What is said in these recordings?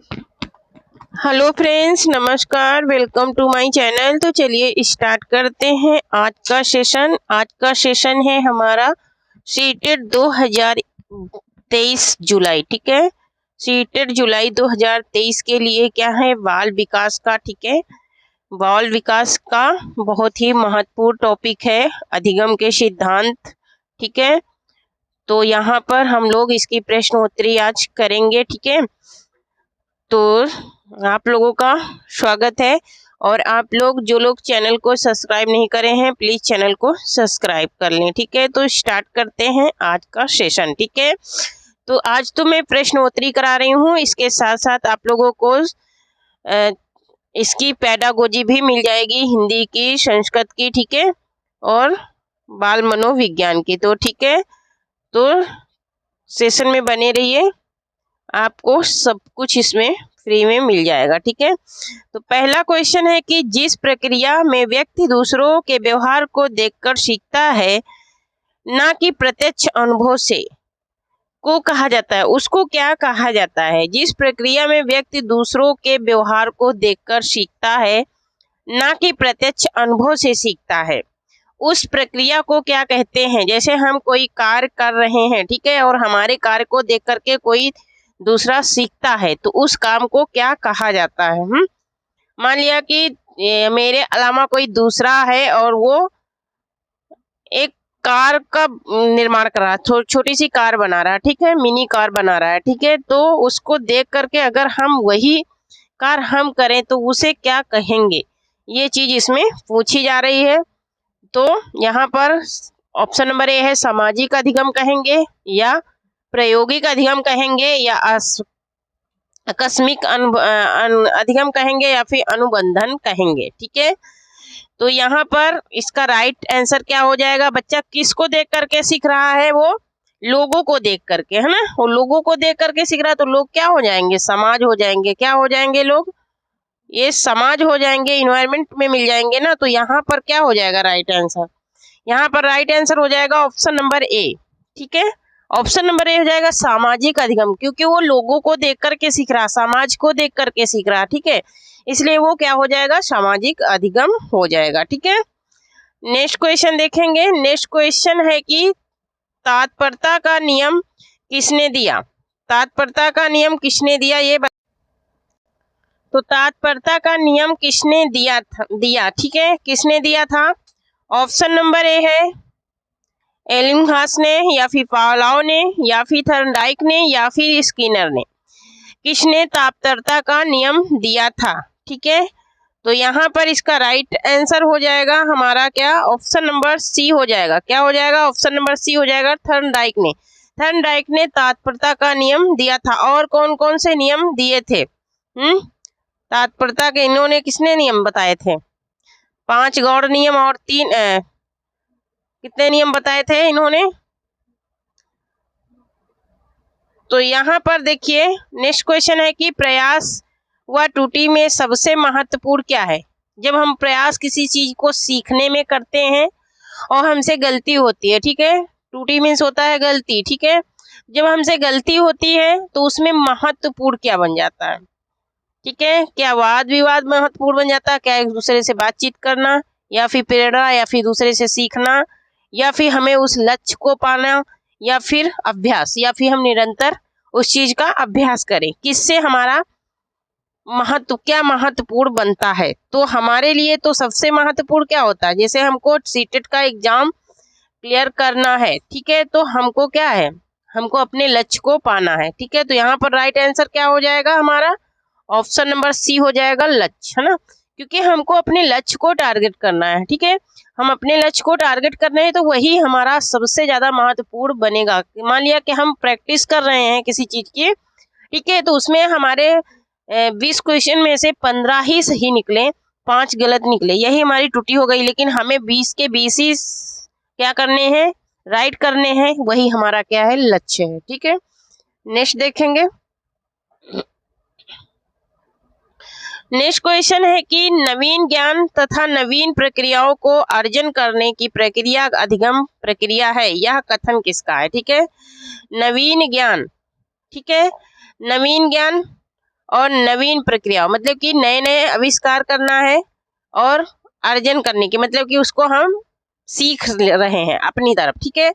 Hello friends, नमस्कार, welcome to my channel. तो चलिए स्टार्ट करते हैं आज का सेशन। आज का सेशन है हमारा सीटेट 2023 जुलाई। ठीक है, सीटेट जुलाई 2023 के लिए क्या है, बाल विकास का। ठीक है, बाल विकास का बहुत ही महत्वपूर्ण टॉपिक है, अधिगम के सिद्धांत। ठीक है, तो यहाँ पर हम लोग इसकी प्रश्नोत्तरी आज करेंगे। ठीक है, तो आप लोगों का स्वागत है। और आप लोग जो लोग चैनल को सब्सक्राइब नहीं करे हैं, प्लीज चैनल को सब्सक्राइब कर लें। ठीक है, तो स्टार्ट करते हैं आज का सेशन। ठीक है, तो आज तो मैं प्रश्नोत्तरी करा रही हूँ, इसके साथ साथ आप लोगों को इसकी पेडागोजी भी मिल जाएगी, हिंदी की, संस्कृत की। ठीक है, और बाल मनोविज्ञान की। तो ठीक है, तो सेशन में बने रहिए, आपको सब कुछ इसमें फ्री में मिल जाएगा। ठीक है, तो पहला क्वेश्चन है कि जिस प्रक्रिया में व्यक्ति दूसरों के व्यवहार को देखकर सीखता है, ना कि प्रत्यक्ष अनुभव से, को कहा जाता है, उसको क्या कहा जाता है? जिस प्रक्रिया में व्यक्ति दूसरों के व्यवहार को देखकर सीखता है, ना कि प्रत्यक्ष अनुभव से सीखता है, उस प्रक्रिया को क्या कहते हैं? जैसे हम कोई कार्य कर रहे हैं, ठीक है, और हमारे कार्य को देख करके कोई दूसरा सीखता है, तो उस काम को क्या कहा जाता है? मान लिया कि मेरे अलावा कोई दूसरा है और वो एक कार का निर्माण कर रहा है, छोटी सी कार बना रहा है, ठीक है, मिनी कार बना रहा है। ठीक है, तो उसको देख करके अगर हम वही कार हम करें तो उसे क्या कहेंगे? ये चीज इसमें पूछी जा रही है। तो यहाँ पर ऑप्शन नंबर ए है सामाजिक अधिगम कहेंगे, या प्रायोगिक अधिगम कहेंगे, या आकस्मिक अधिगम कहेंगे, या फिर अनुबंधन कहेंगे। ठीक है, तो यहाँ पर इसका राइट आंसर क्या हो जाएगा? बच्चा किसको देख करके सीख रहा है? वो लोगों को देख करके, है ना। वो लोगों को देख करके सीख रहा है, तो लोग क्या हो जाएंगे? समाज हो जाएंगे। क्या हो जाएंगे लोग? ये समाज हो जाएंगे, इन्वायरमेंट में मिल जाएंगे ना। तो यहाँ पर क्या हो जाएगा राइट आंसर? यहाँ पर राइट आंसर हो जाएगा ऑप्शन नंबर ए। ठीक है, ऑप्शन नंबर ए हो जाएगा सामाजिक अधिगम, क्योंकि वो लोगों को देख करके सीख रहा, समाज को देख करके सीख रहा। ठीक है, इसलिए वो क्या हो जाएगा? सामाजिक अधिगम हो जाएगा। ठीक है, नेक्स्ट क्वेश्चन देखेंगे। नेक्स्ट क्वेश्चन है कि तत्परता का नियम किसने दिया? तत्परता का नियम किसने दिया? ये तो तत्परता का नियम किसने दिया? ठीक है, किसने दिया था? ऑप्शन नंबर ए है एलिंघास ने, या फिर पावलोव ने, या फिर थर्नडाइक ने, या फिर स्किनर ने। किसने तत्परता का नियम दिया था? ठीक है, तो यहाँ पर इसका राइट आंसर हो जाएगा हमारा क्या? ऑप्शन नंबर सी हो जाएगा। क्या हो जाएगा? ऑप्शन नंबर सी हो जाएगा, थर्नडाइक ने। थर्नडाइक ने तत्परता का नियम दिया था। और कौन कौन से नियम दिए थे? तत्परता के इन्होंने किसने नियम बताए थे? 5 गौड़ नियम और 3 कितने नियम बताए थे इन्होंने? तो यहाँ पर देखिए, नेक्स्ट क्वेश्चन है कि प्रयास व त्रुटि में सबसे महत्वपूर्ण क्या है? जब हम प्रयास किसी चीज को सीखने में करते हैं और हमसे गलती होती है, ठीक है, त्रुटि मीन्स होता है गलती। ठीक है, जब हमसे गलती होती है तो उसमें महत्वपूर्ण क्या बन जाता है? ठीक है, क्या वाद विवाद महत्वपूर्ण बन जाता है? क्या एक दूसरे से बातचीत करना, या फिर प्रेरणा, या फिर दूसरे से सीखना, या फिर हमें उस लक्ष्य को पाना, या फिर अभ्यास, या फिर हम निरंतर उस चीज का अभ्यास करें? किससे हमारा क्या महत्वपूर्ण बनता है? तो हमारे लिए तो सबसे महत्वपूर्ण क्या होता है? जैसे हमको सीटेट का एग्जाम क्लियर करना है, ठीक है, तो हमको क्या है? हमको अपने लक्ष्य को पाना है। ठीक है, तो यहाँ पर राइट आंसर क्या हो जाएगा हमारा? ऑप्शन नंबर सी हो जाएगा, लक्ष्य, है ना, क्योंकि हमको अपने लक्ष्य को टारगेट करना है। ठीक है, हम अपने लक्ष्य को टारगेट कर रहे हैं तो वही हमारा सबसे ज्यादा महत्वपूर्ण बनेगा। मान लिया कि हम प्रैक्टिस कर रहे हैं किसी चीज की, ठीक है, तो उसमें हमारे 20 क्वेश्चन में से 15 ही सही निकले, 5 गलत निकले, यही हमारी त्रुटि हो गई। लेकिन हमें 20 के 20 ही क्या करने हैं? राइट करने हैं, वही हमारा क्या है? लक्ष्य है। ठीक है, नेक्स्ट देखेंगे। नेक्स्ट क्वेश्चन है कि नवीन ज्ञान तथा नवीन प्रक्रियाओं को अर्जन करने की प्रक्रिया अधिगम प्रक्रिया है, यह कथन किसका है? ठीक है, नवीन ज्ञान, ठीक है, नवीन ज्ञान और नवीन प्रक्रिया, मतलब कि नए नए आविष्कार करना है और अर्जन करने की, मतलब कि उसको हम सीख रहे हैं अपनी तरफ, ठीक है।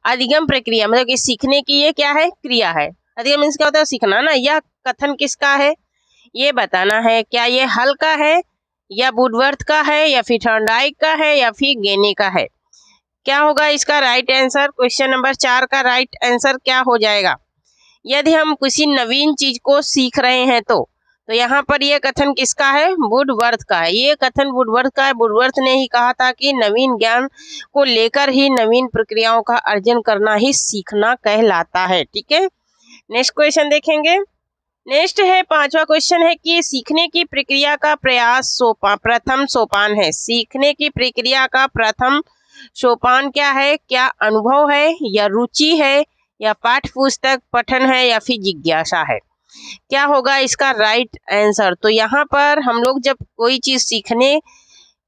अधिगम प्रक्रिया मतलब कि सीखने की ये क्या है, क्रिया है। अधिगम मीन्स क्या होता है, सीखना ना। यह कथन किसका है, ये बताना है। क्या ये हल का है या वुडवर्थ का है या फिर थॉर्नडाइक का है या फिर गेने का है? क्या होगा इसका राइट आंसर? क्वेश्चन नंबर 4 का राइट आंसर क्या हो जाएगा? यदि हम किसी नवीन चीज को सीख रहे हैं तो यहाँ पर ये कथन किसका है, वुडवर्थ का है। ये कथन वुडवर्थ का है। वुडवर्थ ने ही कहा था कि नवीन ज्ञान को लेकर ही नवीन प्रक्रियाओं का अर्जन करना ही सीखना कहलाता है, ठीक है। नेक्स्ट क्वेश्चन देखेंगे। नेक्स्ट है 5वां क्वेश्चन है कि सीखने की प्रक्रिया का प्रयास प्रथम सोपान है। सीखने की प्रक्रिया का प्रथम सोपान क्या है? क्या अनुभव है या रुचि है या पाठ्य पुस्तक पठन है या फिर जिज्ञासा है? क्या होगा इसका राइट आंसर? तो यहाँ पर हम लोग जब कोई चीज सीखने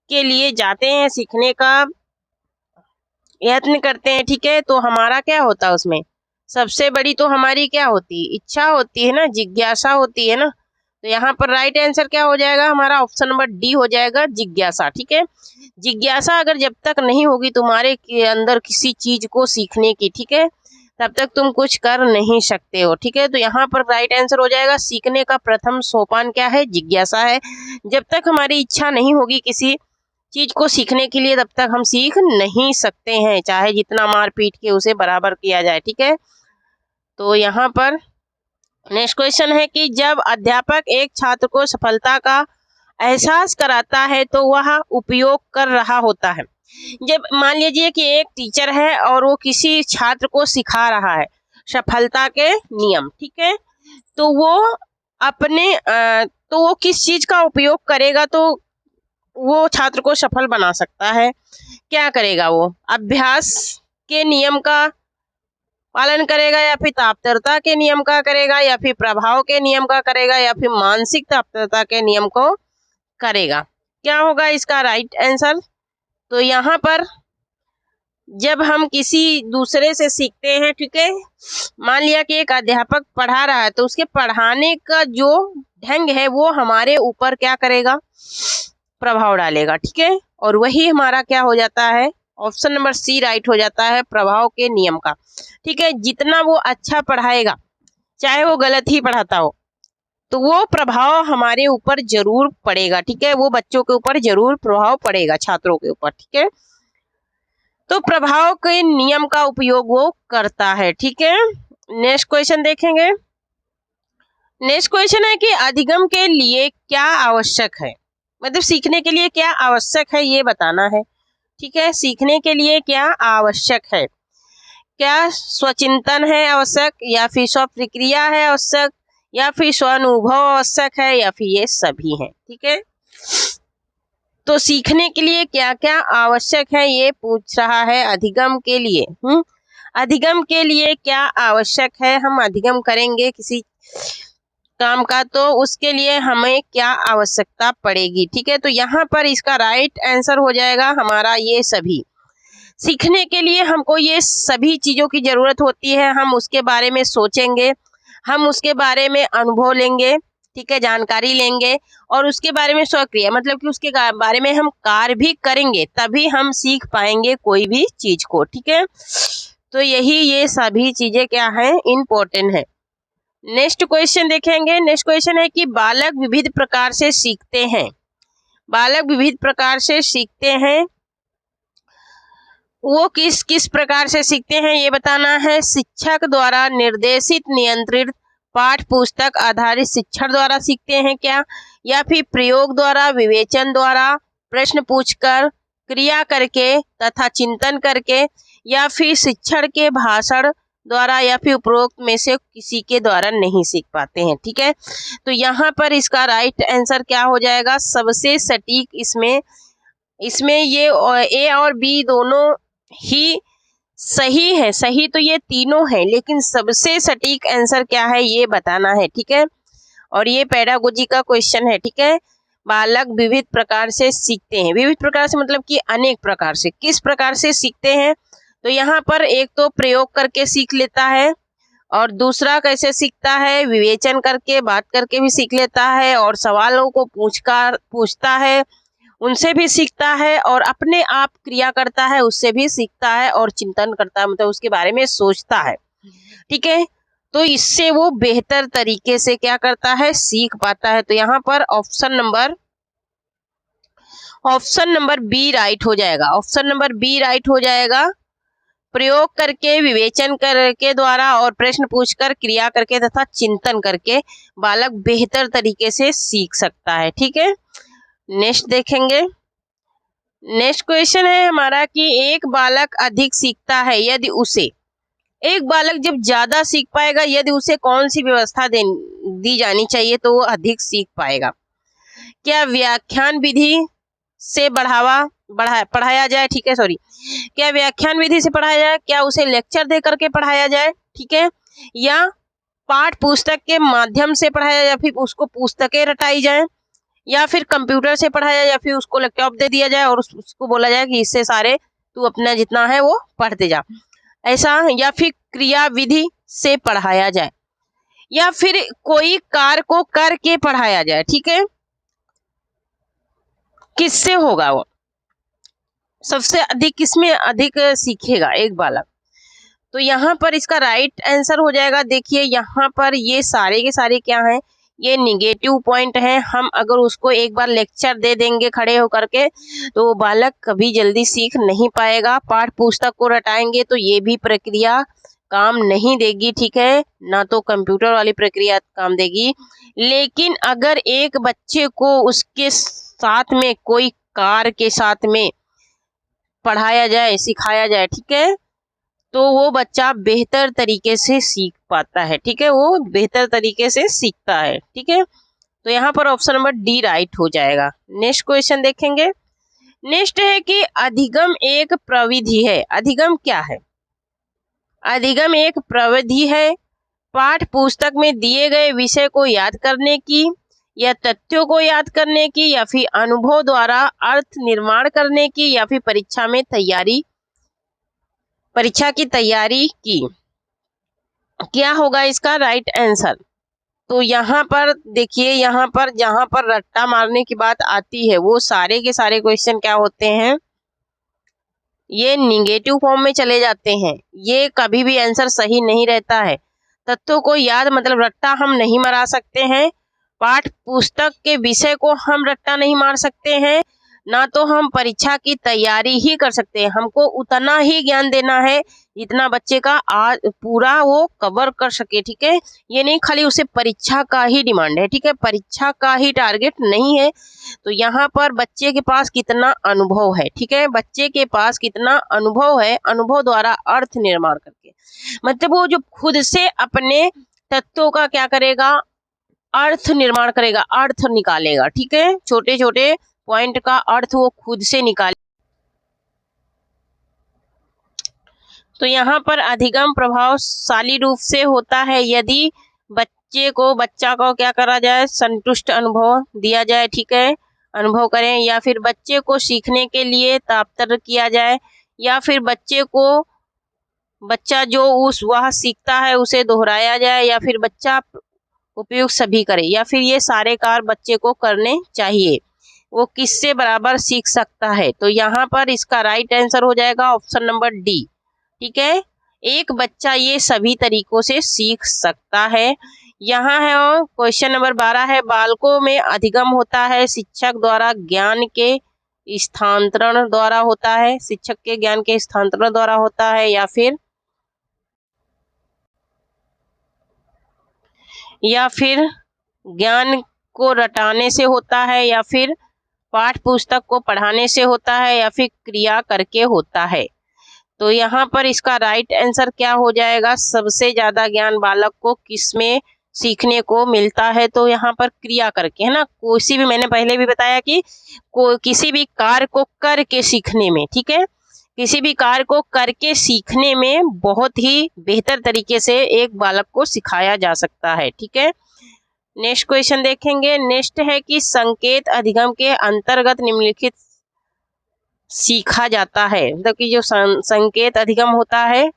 के लिए जाते हैं, सीखने का यत्न करते हैं, ठीक है, तो हमारा क्या होता है उसमें सबसे बड़ी तो हमारी क्या होती है, इच्छा होती है ना, जिज्ञासा होती है ना। तो यहाँ पर राइट आंसर क्या हो जाएगा हमारा? ऑप्शन नंबर डी हो जाएगा, जिज्ञासा, ठीक है। जिज्ञासा अगर जब तक नहीं होगी तुम्हारे के अंदर किसी चीज को सीखने की, ठीक है, तब तक तुम कुछ कर नहीं सकते हो, ठीक है। तो यहाँ पर राइट आंसर हो जाएगा सीखने का प्रथम सोपान क्या है? जिज्ञासा है। जब तक हमारी इच्छा नहीं होगी किसी चीज को सीखने के लिए तब तक हम सीख नहीं सकते हैं, चाहे जितना मार पीट के उसे बराबर किया जाए, ठीक है। तो यहाँ पर नेक्स्ट क्वेश्चन है कि जब अध्यापक एक छात्र को सफलता का एहसास कराता है तो वह उपयोग कर रहा होता है। जब मान लीजिए कि एक टीचर है और वो किसी छात्र को सिखा रहा है सफलता के नियम, ठीक है, तो वो किस चीज का उपयोग करेगा तो वो छात्र को सफल बना सकता है? क्या करेगा? वो अभ्यास के नियम का पालन करेगा या फिर तात्पर्यता के नियम का करेगा या फिर प्रभाव के नियम का करेगा या फिर मानसिक तात्पर्यता के नियम को करेगा? क्या होगा इसका राइट आंसर? तो यहाँ पर जब हम किसी दूसरे से सीखते हैं, ठीक है, मान लिया कि एक अध्यापक पढ़ा रहा है तो उसके पढ़ाने का जो ढंग है वो हमारे ऊपर क्या करेगा? प्रभाव डालेगा, ठीक है। और वही हमारा क्या हो जाता है? ऑप्शन नंबर सी राइट हो जाता है, प्रभाव के नियम का, ठीक है। जितना वो अच्छा पढ़ाएगा चाहे वो गलत ही पढ़ाता हो तो वो प्रभाव हमारे ऊपर जरूर पड़ेगा, ठीक है। वो बच्चों के ऊपर जरूर प्रभाव पड़ेगा, छात्रों के ऊपर, ठीक है। तो प्रभाव के नियम का उपयोग वो करता है, ठीक है। नेक्स्ट क्वेश्चन देखेंगे। नेक्स्ट क्वेश्चन है कि अधिगम के लिए क्या आवश्यक है, मतलब सीखने के लिए क्या आवश्यक है ये बताना है, ठीक है। सीखने के लिए क्या आवश्यक है? क्या स्वचिंतन है आवश्यक या फिर स्व प्रक्रिया है आवश्यक या फिर स्व अनुभव आवश्यक है या फिर ये सभी है, ठीक है। तो सीखने के लिए क्या क्या आवश्यक है ये पूछ रहा है अधिगम के लिए। अधिगम के लिए क्या आवश्यक है? हम अधिगम करेंगे किसी काम का तो उसके लिए हमें क्या आवश्यकता पड़ेगी, ठीक है। तो यहाँ पर इसका राइट आंसर हो जाएगा हमारा ये सभी। सीखने के लिए हमको ये सभी चीजों की जरूरत होती है। हम उसके बारे में सोचेंगे, हम उसके बारे में अनुभव लेंगे, ठीक है, जानकारी लेंगे और उसके बारे में स्वक्रिया मतलब कि उसके बारे में हम कार्य भी करेंगे, तभी हम सीख पाएंगे कोई भी चीज को, ठीक है। तो ये सभी चीजें क्या है? इम्पोर्टेंट है। नेक्स्ट क्वेश्चन देखेंगे। नेक्स्ट क्वेश्चन है कि बालक विविध प्रकार से सीखते हैं। बालक विविध प्रकार से सीखते हैं, वो किस किस प्रकार से सीखते हैं ये बताना है। शिक्षक द्वारा निर्देशित नियंत्रित पाठ पुस्तक आधारित शिक्षण द्वारा सीखते हैं क्या, या फिर प्रयोग द्वारा, विवेचन द्वारा, प्रश्न पूछकर, क्रिया करके तथा चिंतन करके, या फिर शिक्षण के भाषण द्वारा, या फिर उपरोक्त में से किसी के द्वारा नहीं सीख पाते हैं, ठीक है। तो यहाँ पर इसका राइट आंसर क्या हो जाएगा? सबसे सटीक इसमें ये ए और बी दोनों ही सही है। सही तो ये तीनों है लेकिन सबसे सटीक आंसर क्या है ये बताना है, ठीक है। और ये पेडागोजी का क्वेश्चन है, ठीक है। बालक विविध प्रकार से सीखते हैं। विविध प्रकार से मतलब कि अनेक प्रकार से। किस प्रकार से सीखते हैं? तो यहाँ पर एक तो प्रयोग करके सीख लेता है और दूसरा कैसे सीखता है, विवेचन करके, बात करके भी सीख लेता है, और सवालों को पूछता है, उनसे भी सीखता है, और अपने आप क्रिया करता है, उससे भी सीखता है, और चिंतन करता है, मतलब उसके बारे में सोचता है। ठीक है, तो इससे वो बेहतर तरीके से क्या करता है, सीख पाता है। तो यहाँ पर ऑप्शन नंबर बी राइट हो जाएगा। ऑप्शन नंबर बी राइट हो जाएगा। प्रयोग करके, विवेचन करके द्वारा और प्रश्न पूछकर, क्रिया करके तथा चिंतन करके बालक बेहतर तरीके से सीख सकता है। ठीक है, नेक्स्ट देखेंगे। नेक्स्ट क्वेश्चन है हमारा कि एक बालक अधिक सीखता है यदि उसे, एक बालक जब ज्यादा सीख पाएगा यदि उसे कौन सी व्यवस्था दी जानी चाहिए तो वो अधिक सीख पाएगा। क्या व्याख्यान विधि से पढ़ाया जाए, ठीक है, सॉरी, क्या व्याख्यान विधि से पढ़ाया जाए, क्या उसे लेक्चर दे करके पढ़ाया जाए, ठीक है, या पाठ पुस्तक के माध्यम से पढ़ाया जाए, या फिर उसको पुस्तकें रटाई जाए, या फिर कंप्यूटर से पढ़ाया जाए, या फिर उसको लैपटॉप दे दिया जाए और उसको बोला जाए कि इससे सारे तू अपना जितना है वो पढ़ते जा, ऐसा, या फिर क्रिया विधि से पढ़ाया जाए, या फिर कोई कार्य को करके पढ़ाया जाए। ठीक है, किससे होगा वो सबसे अधिक, किसमें अधिक सीखेगा एक बालक। तो यहाँ पर इसका राइट आंसर हो जाएगा। देखिए यहाँ पर ये सारे के सारे क्या हैं, ये निगेटिव पॉइंट हैं। हम अगर उसको एक बार लेक्चर दे देंगे खड़े होकर के तो वो बालक कभी जल्दी सीख नहीं पाएगा। पाठ पुस्तक को रटाएंगे तो ये भी प्रक्रिया काम नहीं देगी, ठीक है, ना तो कंप्यूटर वाली प्रक्रिया काम देगी। लेकिन अगर एक बच्चे को उसके साथ में कोई कार्य के साथ में पढ़ाया जाए, सिखाया जाए, ठीक है, तो वो बच्चा बेहतर तरीके से सीख पाता है। ठीक है, वो बेहतर तरीके से सीखता है। ठीक है, तो यहाँ पर ऑप्शन नंबर डी राइट हो जाएगा। नेक्स्ट क्वेश्चन देखेंगे। नेक्स्ट है कि अधिगम एक प्रविधि है। अधिगम क्या है? अधिगम एक प्रविधि है पाठ पुस्तक में दिए गए विषय को याद करने की, या तथ्यों को याद करने की, या फिर अनुभव द्वारा अर्थ निर्माण करने की, या फिर परीक्षा की तैयारी की। क्या होगा इसका राइट आंसर? तो यहाँ पर देखिए, यहाँ पर जहाँ पर रट्टा मारने की बात आती है वो सारे के सारे क्वेश्चन क्या होते हैं, ये निगेटिव फॉर्म में चले जाते हैं। ये कभी भी आंसर सही नहीं रहता है। तत्वों को याद मतलब रट्टा हम नहीं मार सकते हैं, पाठ पुस्तक के विषय को हम रट्टा नहीं मार सकते हैं, ना तो हम परीक्षा की तैयारी ही कर सकते हैं। हमको उतना ही ज्ञान देना है जितना बच्चे का आज पूरा वो कवर कर सके। ठीक है, ये नहीं खाली उसे परीक्षा का ही डिमांड है, ठीक है, परीक्षा का ही टारगेट नहीं है। तो यहाँ पर बच्चे के पास कितना अनुभव है, ठीक है, बच्चे के पास कितना अनुभव है, अनुभव द्वारा अर्थ निर्माण करके, मतलब वो जो खुद से अपने तत्वों का क्या करेगा, अर्थ निर्माण करेगा, अर्थ निकालेगा। ठीक है, छोटे छोटे पॉइंट का अर्थ वो खुद से निकाले। तो यहाँ पर अधिगम प्रभावशाली रूप से होता है यदि बच्चा को क्या करा जाए, संतुष्ट अनुभव दिया जाए, ठीक है, अनुभव करें, या फिर बच्चे को सीखने के लिए तात्पर किया जाए, या फिर बच्चा जो वह सीखता है उसे दोहराया जाए, या फिर बच्चा उपयोग सभी करे, या फिर ये सारे कार्य बच्चे को करने चाहिए। वो किससे बराबर सीख सकता है? तो यहाँ पर इसका राइट आंसर हो जाएगा ऑप्शन नंबर डी। ठीक है, एक बच्चा ये सभी तरीकों से सीख सकता है। यहाँ है और क्वेश्चन नंबर 12 है, बालकों में अधिगम होता है शिक्षक द्वारा ज्ञान के स्थानांतरण द्वारा होता है, शिक्षक के ज्ञान के स्थानांतरण द्वारा होता है, या फिर ज्ञान को रटाने से होता है, या फिर पाठ पुस्तक को पढ़ाने से होता है, या फिर क्रिया करके होता है। तो यहाँ पर इसका राइट आंसर क्या हो जाएगा, सबसे ज्यादा ज्ञान बालक को किसमें सीखने को मिलता है? तो यहाँ पर क्रिया करके, है ना, किसी भी, मैंने पहले भी बताया कि किसी भी कार्य को करके सीखने में, ठीक है, किसी भी कार्य को करके सीखने में बहुत ही बेहतर तरीके से एक बालक को सिखाया जा सकता है। ठीक है, नेक्स्ट क्वेश्चन देखेंगे। नेक्स्ट है कि संकेत अधिगम के अंतर्गत निम्नलिखित सीखा जाता है, मतलब कि जो संकेत अधिगम होता है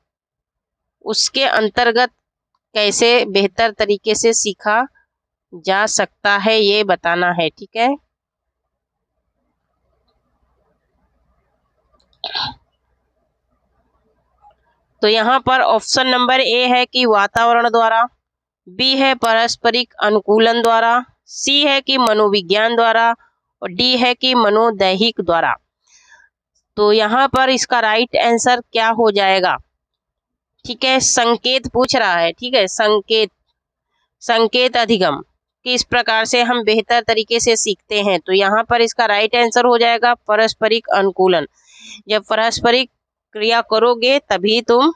उसके अंतर्गत कैसे बेहतर तरीके से सीखा जा सकता है ये बताना है। ठीक है, तो यहाँ पर ऑप्शन नंबर ए है कि वातावरण द्वारा, बी है पारस्परिक अनुकूलन द्वारा, सी है कि मनोविज्ञान द्वारा और डी है कि मनोदैहिक द्वारा। तो यहाँ पर इसका राइट आंसर क्या हो जाएगा? ठीक है, संकेत पूछ रहा है। ठीक है, संकेत अधिगम किस प्रकार से हम बेहतर तरीके से सीखते हैं, तो यहाँ पर इसका राइट आंसर हो जाएगा पारस्परिक अनुकूलन। जब पारस्परिक क्रिया करोगे तभी तुम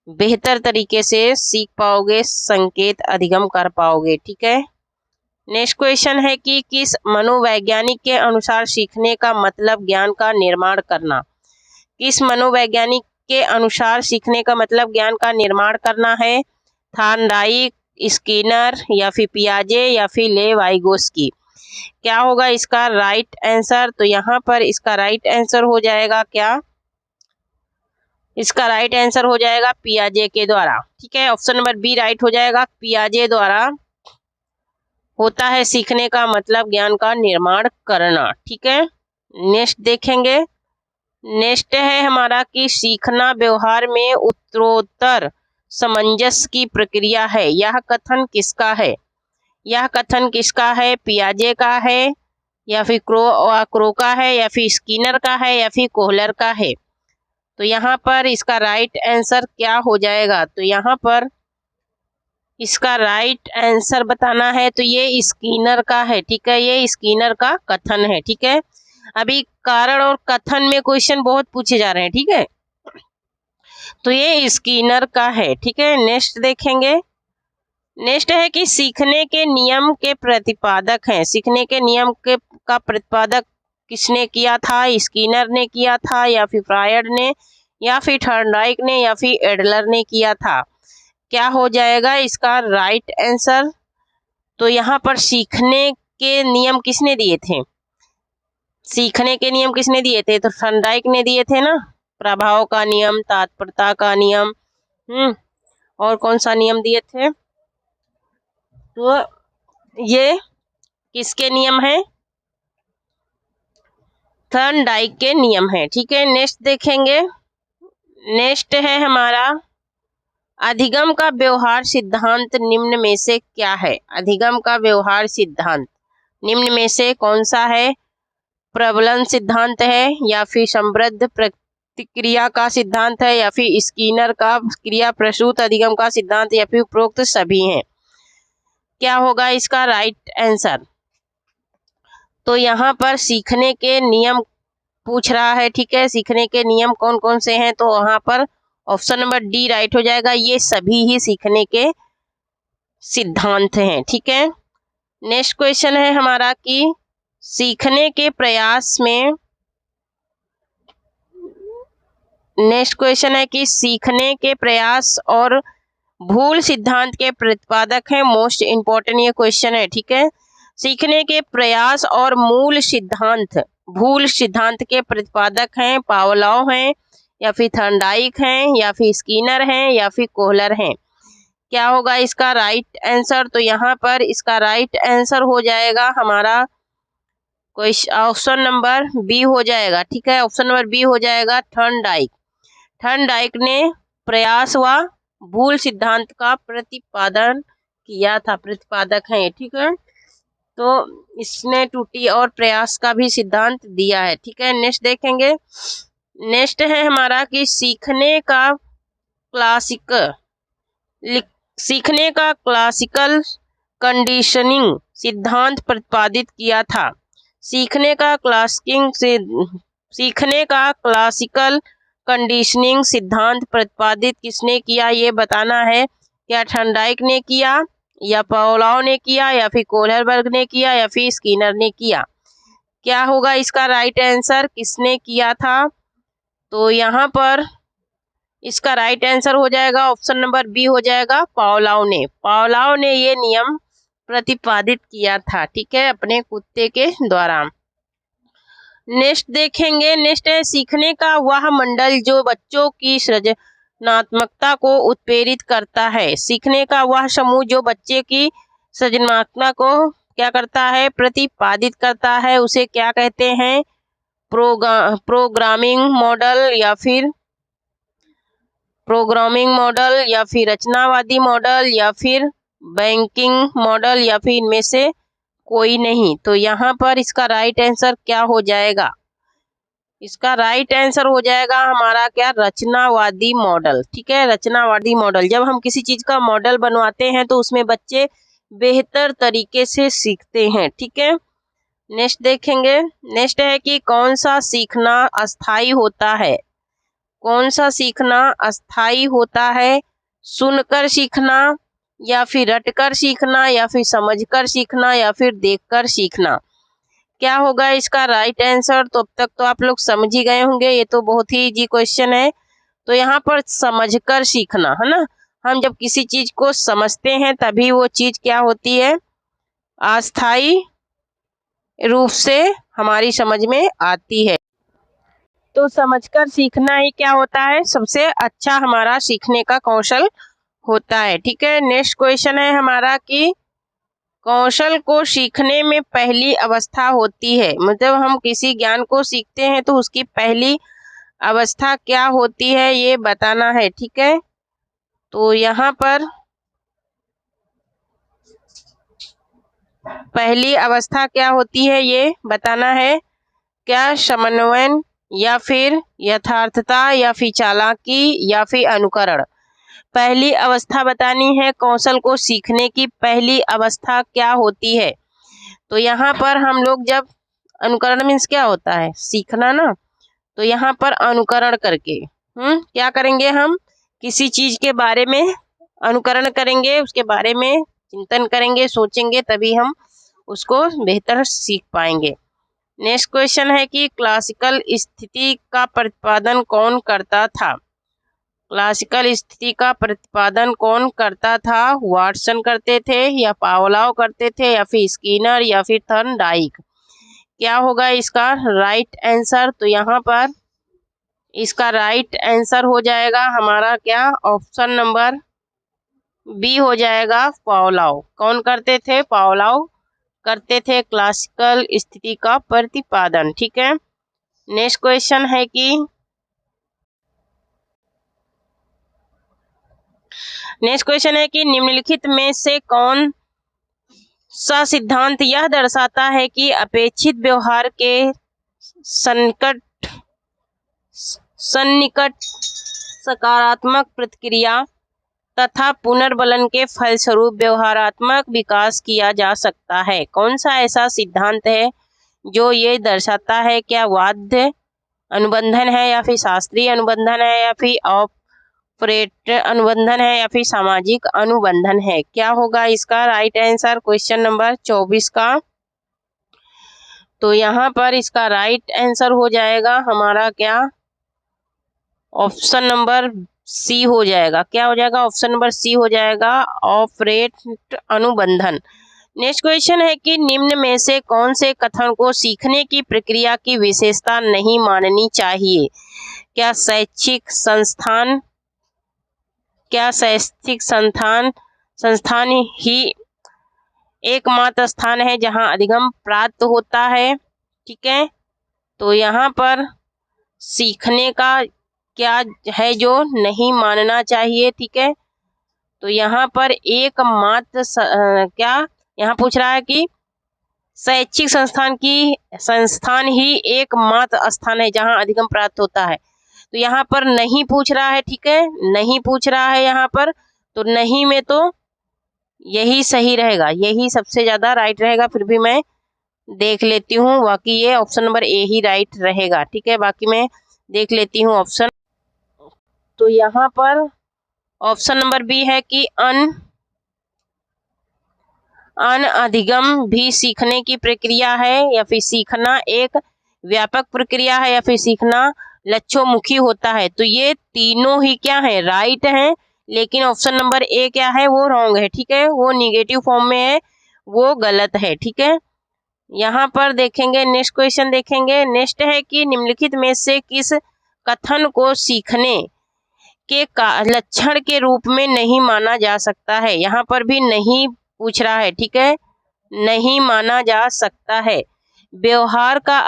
बेहतर तरीके से सीख पाओगे, संकेत अधिगम कर पाओगे। ठीक है, नेक्स्ट क्वेश्चन है कि किस मनोवैज्ञानिक के अनुसार सीखने का मतलब ज्ञान का निर्माण करना? किस मनोवैज्ञानिक के अनुसार सीखने का मतलब ज्ञान का निर्माण करना है? थॉर्नडाइक, स्किनर या फिर पियाजे या फिर लेवाइगोस्की। क्या होगा इसका राइट आंसर? तो यहाँ पर इसका राइट आंसर हो जाएगा क्या? इसका राइट आंसर हो जाएगा पियाजे के द्वारा। ठीक है, ऑप्शन नंबर बी राइट हो जाएगा, पियाजे द्वारा होता है सीखने का मतलब ज्ञान का निर्माण करना। ठीक है, नेक्स्ट देखेंगे। नेक्स्ट है हमारा कि सीखना व्यवहार में उत्तरोत्तर सामंजस्य की प्रक्रिया है, यह कथन किसका है? यह कथन किसका है? पियाजे का है या फिर क्रो का है या फिर स्किनर का है या फिर कोहलर का है? तो यहाँ पर इसका राइट आंसर क्या हो जाएगा? तो यहाँ पर इसका राइट आंसर बताना है तो ये स्किनर का है। ठीक है, ये स्किनर का कथन है। ठीक है, अभी कारण और कथन में क्वेश्चन बहुत पूछे जा रहे हैं। ठीक है, तो ये स्किनर का है। ठीक है, नेक्स्ट देखेंगे। नेक्स्ट है कि सीखने के नियम के प्रतिपादक हैं। सीखने के नियम के का प्रतिपादक किसने किया था? स्किनर ने किया था या फिर फ्रायड ने या फिर थॉर्नडाइक ने या फिर एडलर ने किया था? क्या हो जाएगा इसका राइट आंसर? तो यहाँ पर सीखने के नियम किसने दिए थे? सीखने के नियम किसने दिए थे? तो थॉर्नडाइक ने दिए थे ना, प्रभाव का नियम, तत्परता का नियम, और कौन सा नियम दिए थे? तो ये किसके नियम है? थॉर्नडाइक के नियम है। ठीक है, नेक्स्ट देखेंगे। नेक्स्ट है हमारा अधिगम का व्यवहार सिद्धांत निम्न में से क्या है? अधिगम का व्यवहार सिद्धांत निम्न में से कौन सा है? प्रबलन सिद्धांत है या फिर समृद्ध प्रतिक्रिया का सिद्धांत है या फिर स्किनर का क्रिया प्रसूत अधिगम का सिद्धांत या फिर उपरोक्त सभी हैं? क्या होगा इसका राइट आंसर? तो यहाँ पर सीखने के नियम पूछ रहा है। ठीक है, सीखने के नियम कौन कौन से हैं? तो वहाँ पर ऑप्शन नंबर डी राइट हो जाएगा, ये सभी ही सीखने के सिद्धांत हैं। ठीक है, नेक्स्ट क्वेश्चन है हमारा कि सीखने के प्रयास में, नेक्स्ट क्वेश्चन है कि सीखने के प्रयास और भूल सिद्धांत के प्रतिपादक हैं। मोस्ट इंपॉर्टेंट ये क्वेश्चन है। ठीक है, सीखने के प्रयास और मूल सिद्धांत भूल सिद्धांत के प्रतिपादक हैं पावलोव हैं या फिर थॉर्नडाइक हैं या फिर स्किनर हैं या फिर कोहलर हैं? क्या होगा इसका राइट आंसर? तो यहाँ पर इसका राइट आंसर हो जाएगा हमारा ऑप्शन नंबर बी हो जाएगा। ठीक है, ऑप्शन नंबर बी हो जाएगा, थॉर्नडाइक। थॉर्नडाइक ने प्रयास व भूल सिद्धांत का प्रतिपादन किया था, प्रतिपादक है। ठीक है, तो इसने त्रुटि और प्रयास का भी सिद्धांत दिया है। ठीक है, नेक्स्ट देखेंगे। नेक्स्ट है हमारा कि सीखने का क्लासिकल कंडीशनिंग सिद्धांत प्रतिपादित किया था। सीखने का क्लासिकल कंडीशनिंग सिद्धांत प्रतिपादित किसने किया ये बताना है। क्या थॉर्नडाइक ने किया या पावलोव ने किया या फिर कोहलरबर्ग ने किया या फिर स्किनर ने किया? क्या होगा इसका राइट आंसर? किसने किया था? तो यहाँ पर इसका राइट आंसर हो जाएगा ऑप्शन नंबर बी हो जाएगा, पावलोव ने। पावलोव ने ये नियम प्रतिपादित किया था। ठीक है, अपने कुत्ते के द्वारा। नेक्स्ट देखेंगे। नेक्स्ट है सीखने का वह मंडल जो बच्चों की सृजनात्मकता को उत्प्रेरित करता है। सीखने का वह समूह जो बच्चे की सृजनात्मकता को क्या करता है, प्रतिपादित करता है, उसे क्या कहते हैं, प्रोग्रामिंग मॉडल या फिर रचनावादी मॉडल या फिर बैंकिंग मॉडल या फिर इनमें से कोई नहीं। तो यहाँ पर इसका राइट आंसर क्या हो जाएगा, इसका राइट आंसर हो जाएगा हमारा क्या, रचनावादी मॉडल। ठीक है, रचनावादी मॉडल। जब हम किसी चीज का मॉडल बनवाते हैं तो उसमें बच्चे बेहतर तरीके से सीखते हैं। ठीक है, नेक्स्ट देखेंगे। नेक्स्ट है कि कौन सा सीखना अस्थाई होता है, कौन सा सीखना अस्थाई होता है, सुनकर सीखना या फिर रटकर सीखना या फिर समझकर सीखना या फिर देखकर सीखना। क्या होगा इसका राइट आंसर, तो अब तक तो आप लोग समझ ही गए होंगे, ये तो बहुत ही इजी क्वेश्चन है। तो यहाँ पर समझकर सीखना है ना, हम जब किसी चीज को समझते हैं तभी वो चीज क्या होती है, अस्थाई रूप से हमारी समझ में आती है। तो समझकर सीखना ही क्या होता है, सबसे अच्छा हमारा सीखने का कौशल होता है। ठीक है, नेक्स्ट क्वेश्चन है हमारा कि कौशल को सीखने में पहली अवस्था होती है, मतलब हम किसी ज्ञान को सीखते हैं तो उसकी पहली अवस्था क्या होती है ये बताना है। ठीक है, तो यहाँ पर पहली अवस्था क्या होती है ये बताना है। क्या समन्वय या फिर यथार्थता या फिर चालाकी या फिर अनुकरण। पहली अवस्था बतानी है, कौशल को सीखने की पहली अवस्था क्या होती है। तो यहाँ पर हम लोग जब अनुकरण मीन्स क्या होता है, सीखना ना, तो यहाँ पर अनुकरण करके क्या करेंगे, हम किसी चीज के बारे में अनुकरण करेंगे, उसके बारे में चिंतन करेंगे, सोचेंगे, तभी हम उसको बेहतर सीख पाएंगे। नेक्स्ट क्वेश्चन है कि क्लासिकल स्थिति का प्रतिपादन कौन करता था। क्लासिकल स्थिति का प्रतिपादन कौन करता था, वाटसन करते थे या पावलोव करते थे या फिर स्किनर या फिर थॉर्नडाइक। क्या होगा इसका राइट आंसर, तो यहाँ पर इसका राइट आंसर हो जाएगा हमारा क्या, ऑप्शन नंबर बी हो जाएगा, पावलोव। कौन करते थे, पावलोव करते थे क्लासिकल स्थिति का प्रतिपादन। ठीक है, नेक्स्ट क्वेश्चन है कि निम्नलिखित में से कौन सा सिद्धांत यह दर्शाता है कि अपेक्षित व्यवहार के सन्निकट सकारात्मक प्रतिक्रिया तथा पुनर्बलन के फलस्वरूप व्यवहारात्मक विकास किया जा सकता है। कौन सा ऐसा सिद्धांत है जो ये दर्शाता है, क्या वाद्य अनुबंधन है या फिर शास्त्रीय अनुबंधन है या फिर ऑपरेट अनुबंधन है या फिर सामाजिक अनुबंधन है। क्या होगा इसका राइट आंसर क्वेश्चन नंबर 24 का। तो यहाँ पर इसका राइट आंसर हो जाएगा हमारा क्या, ऑप्शन नंबर सी हो जाएगा। क्या हो जाएगा, ऑप्शन नंबर सी हो जाएगा, ऑपरेट अनुबंधन। नेक्स्ट क्वेश्चन है कि निम्न में से कौन से कथन को सीखने की प्रक्रिया की विशेषता नहीं माननी चाहिए। क्या शैक्षिक संस्थान ही एकमात्र स्थान है जहां अधिगम प्राप्त होता है। ठीक है, तो यहाँ पर सीखने का क्या है जो नहीं मानना चाहिए। ठीक है, तो यहाँ पर एकमात्र क्या यहाँ पूछ रहा है कि शैक्षिक संस्थान ही एकमात्र स्थान है जहाँ अधिगम प्राप्त होता है। तो यहाँ पर नहीं पूछ रहा है। ठीक है, नहीं पूछ रहा है यहाँ पर, तो नहीं में तो यही सही रहेगा, यही सबसे ज्यादा राइट रहेगा। फिर भी मैं देख लेती हूँ, बाकी ये option number A he right रहेगा। ठीक है, बाकी मैं देख लेती हूँ ऑप्शन। तो यहाँ पर ऑप्शन नंबर बी है कि अनधिगम भी सीखने की प्रक्रिया है या फिर सीखना एक व्यापक प्रक्रिया है या फिर सीखना लक्ष्योन्मुखी होता है। तो ये तीनों ही क्या है, राइट हैं, लेकिन ऑप्शन नंबर ए क्या है, वो रॉन्ग है। ठीक है, वो निगेटिव फॉर्म में है, वो गलत है। ठीक है, यहाँ पर देखेंगे, नेक्स्ट क्वेश्चन देखेंगे। नेक्स्ट है कि निम्नलिखित में से किस कथन को सीखने के लक्षण के रूप में नहीं माना जा सकता है। यहाँ पर भी नहीं पूछ रहा है, ठीक है, नहीं माना जा सकता है। व्यवहार का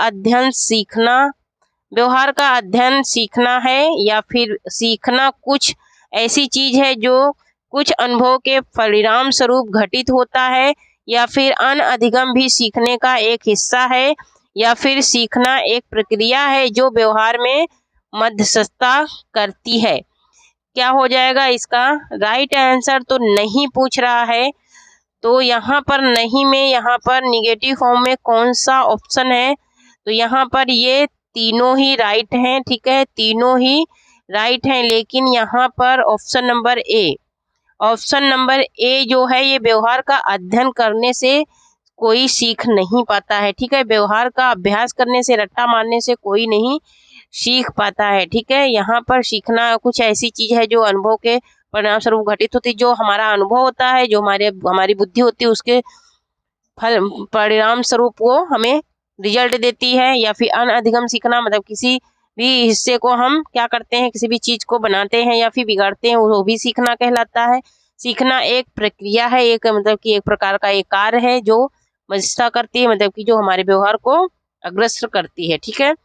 अध्ययन सीखना है या फिर सीखना कुछ ऐसी चीज है जो कुछ अनुभव के परिणाम स्वरूप घटित होता है, या फिर अनधिगम भी सीखने का एक हिस्सा है, या फिर सीखना एक प्रक्रिया है जो व्यवहार में मध्यस्थता करती है। क्या हो जाएगा इसका राइट आंसर? तो नहीं पूछ रहा है, तो यहाँ पर नहीं में यहाँ पर निगेटिव फॉर्म में कौन सा ऑप्शन है? तो यहाँ पर ये तीनों ही राइट हैं, ठीक है, तीनों ही राइट हैं, लेकिन यहाँ पर ऑप्शन नंबर ए जो है ये व्यवहार का अध्ययन करने से कोई सीख नहीं पाता है, ठीक है, व्यवहार का अभ्यास करने से, रट्टा मारने से कोई नहीं सीख पाता है, ठीक है। यहाँ पर सीखना कुछ ऐसी चीज है जो अनुभव के परिणाम स्वरूप घटित होती है, जो हमारा अनुभव होता है, जो हमारी बुद्धि होती है, उसके फल परिणाम स्वरूप वो हमें रिजल्ट देती है। या फिर अनधिगम सीखना मतलब किसी भी हिस्से को हम क्या करते हैं, किसी भी चीज को बनाते हैं या फिर बिगाड़ते हैं, वो भी सीखना कहलाता है। सीखना एक प्रक्रिया है, एक मतलब कि एक प्रकार का एक कार्य है जो मध्यस्थता करती है, मतलब कि जो हमारे व्यवहार को अग्रसर करती है, ठीक है।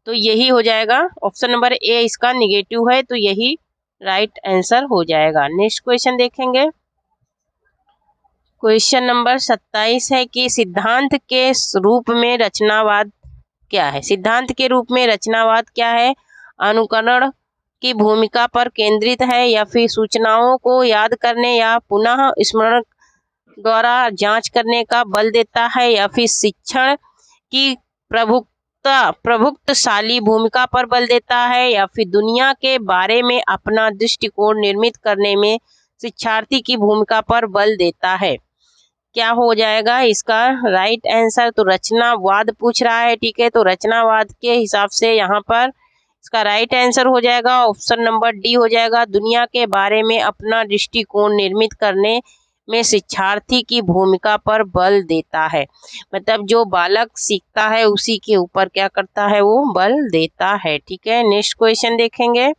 तो यही हो जाएगा ऑप्शन नंबर ए, इसका निगेटिव है, तो यही राइट आंसर हो जाएगा। नेक्स्ट क्वेश्चन देखेंगे। क्वेश्चन नंबर 27 है कि सिद्धांत के रूप में रचनावाद क्या है? सिद्धांत के रूप में रचनावाद क्या है? अनुकरण की भूमिका पर केंद्रित है, या फिर सूचनाओं को याद करने या पुनः स्मरण द्वारा जांच करने का बल देता है, या फिर शिक्षण की प्रभुत्वशाली भूमिका पर बल देता है, या फिर दुनिया के बारे में अपना दृष्टिकोण निर्मित करने में शिक्षार्थी की भूमिका पर बल देता है। क्या हो जाएगा इसका राइट आंसर? तो रचनावाद पूछ रहा है, ठीक है, तो रचनावाद के हिसाब से यहाँ पर इसका राइट आंसर हो जाएगा ऑप्शन नंबर डी हो जाएगा। दुनिया के बारे में अपना दृष्टिकोण निर्मित करने में शिक्षार्थी की भूमिका पर बल देता है, मतलब जो बालक सीखता है उसी के ऊपर क्या करता है, वो बल देता है, ठीक है। नेक्स्ट क्वेश्चन देखेंगे।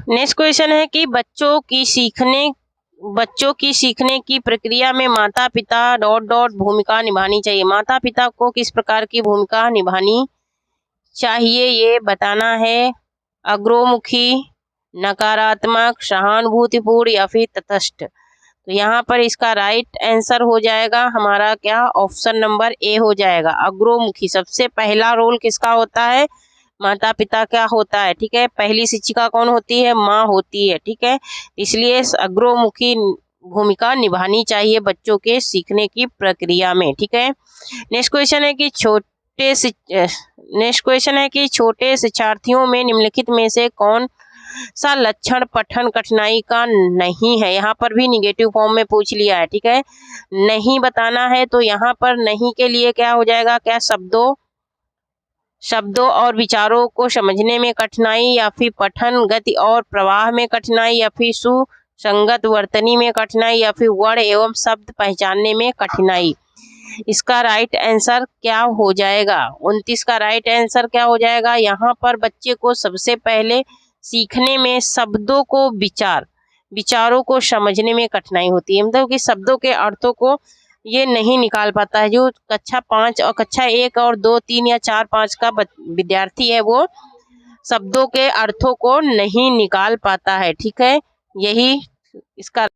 नेक्स्ट क्वेश्चन है कि बच्चों की सीखने की प्रक्रिया में माता पिता ... भूमिका निभानी चाहिए। माता पिता को किस प्रकार की भूमिका निभानी चाहिए ये बताना है। अग्रोमुखी, नकारात्मक, सहानुभूतिपूर्ण या फिर तटस्थ। तो यहाँ पर इसका राइट आंसर हो जाएगा हमारा क्या ऑप्शन नंबर ए हो जाएगा, अग्रोमुखी। सबसे पहला रोल किसका होता है? माता पिता का होता है, ठीक है। पहली शिक्षिका कौन होती है? माँ होती है, ठीक है। इसलिए अग्रोमुखी भूमिका निभानी चाहिए बच्चों के सीखने की प्रक्रिया में, ठीक है। नेक्स्ट क्वेश्चन है कि छोटे शिक्षार्थियों में निम्नलिखित में से कौन सा लक्षण पठन कठिनाई का नहीं है? यहाँ पर भी निगेटिव फॉर्म में पूछ लिया है, ठीक है, नहीं बताना है। तो यहाँ पर नहीं के लिए क्या हो जाएगा, क्या शब्दों और विचारों को समझने में कठिनाई, या फिर पठन गति और प्रवाह में कठिनाई, या फिर सुसंगत वर्तनी में कठिनाई, या फिर वर्ण एवं शब्द पहचानने में कठिनाई। इसका राइट आंसर क्या हो जाएगा? 29 का राइट आंसर क्या हो जाएगा? यहाँ पर बच्चे को सबसे पहले सीखने में शब्दों को विचारों को समझने में कठिनाई होती है, मतलब कि शब्दों के अर्थों को ये नहीं निकाल पाता है। जो कक्षा 5 और कक्षा 1 और 2, 3 या 4, 5 का विद्यार्थी है वो शब्दों के अर्थों को नहीं निकाल पाता है, ठीक है, यही इसका